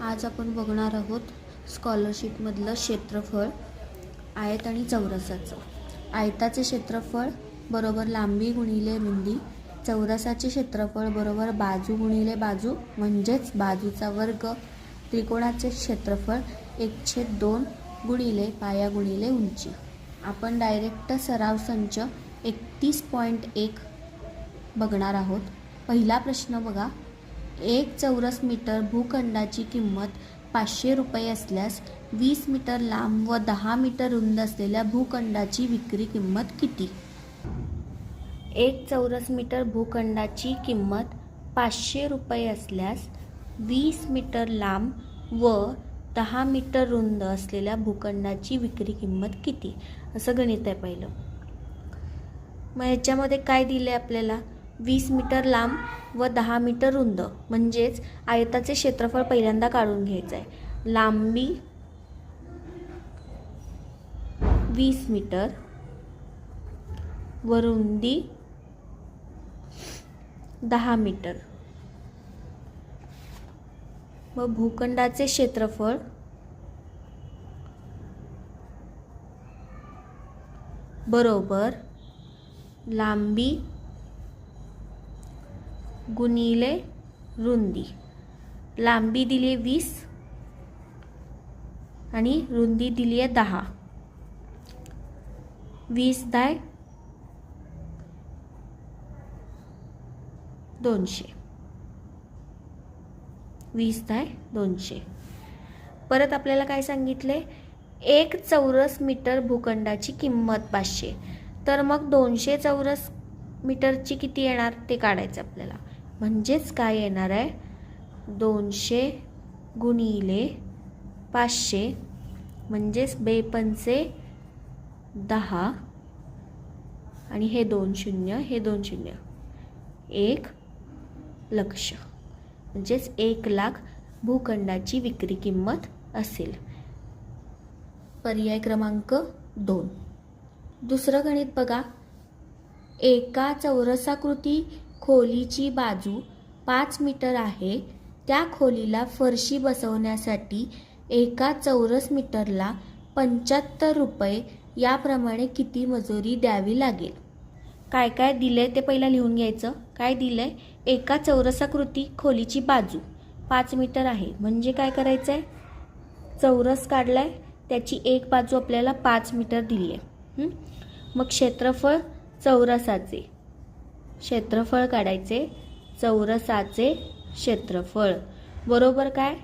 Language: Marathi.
आज आपण बघणार आहोत स्कॉलरशिपमधलं क्षेत्रफळ आयत आणि चौरसाचं. आयताचे क्षेत्रफळ बरोबर लांबी गुणिले रुंदी, चौरसाचे क्षेत्रफळ बरोबर बाजू गुणिले बाजू म्हणजेच बाजूचा वर्ग, त्रिकोणाचे क्षेत्रफळ 1/2 गुणिले पाया गुणिले उंची. आपण डायरेक्ट सराव संच 31.1 बघणार आहोत. पहिला प्रश्न बघा. 1 चौरस मीटर भूखंडाची किंमत 500 रुपये असल्यास 20 मीटर लांब व 10 मीटर रुंद असलेल्या भूखंडाची विक्री किंमत किती? 1 चौरस मीटर भूखंडाची किंमत 500 रुपये असल्यास 20 मीटर लांब व 10 मीटर रुंद असलेल्या भूखंडाची विक्री किंमत किती? असं गणित आहे पहिलं. मग ह्याच्यामध्ये काय दिले आपल्याला? 20 मीटर लांब व 10 मीटर रुंद म्हणजेच आयताचे क्षेत्रफळ पहिल्यांदा काढून घ्यायचं आहे. लांबी 20 मीटर व रुंदी 10 मीटर. मग भूखंडाचे क्षेत्रफळ बरोबर लांबी गुणिले रुंदी. लांबी दिली आहे 20 आणि रुंदी दिली आहे 10. 20 × 200. 20 × 200. परत आपल्याला काय सांगितले? 1 चौरस मीटर भूखंडाची किंमत 500. तर मग 200 चौरस मीटरची किती येणार ते काढायचं आपल्याला. म्हणजेच काय येणार आहे? 200 गुणिले 500 म्हणजेच 2×5 10 आणि हे 2 शून्य हे 2 शून्य 1 लक्ष म्हणजेच 1 लाख भूखंडाची विक्री किंमत असेल. पर्याय क्रमांक 2. दुसरं गणित बघा. एका चौरसाकृती खोलीची बाजू 5 मीटर आहे. त्या खोलीला फरशी बसवण्यासाठी एका चौरस मीटरला 75 रुपये याप्रमाणे किती मजुरी द्यावी लागेल? काय काय दिलंय ते पहिला लिहून घ्यायचं. काय दिलंय? एका चौरसाकृती खोलीची बाजू 5 मीटर आहे. म्हणजे काय करायचं आहे? चौरस काढलाय, त्याची एक बाजू आपल्याला 5 मीटर दिली आहे. मग क्षेत्रफळ चौरसाचे क्षेत्रफळ काढायचे. चौरसाचे क्षेत्रफळ बरोबर काय?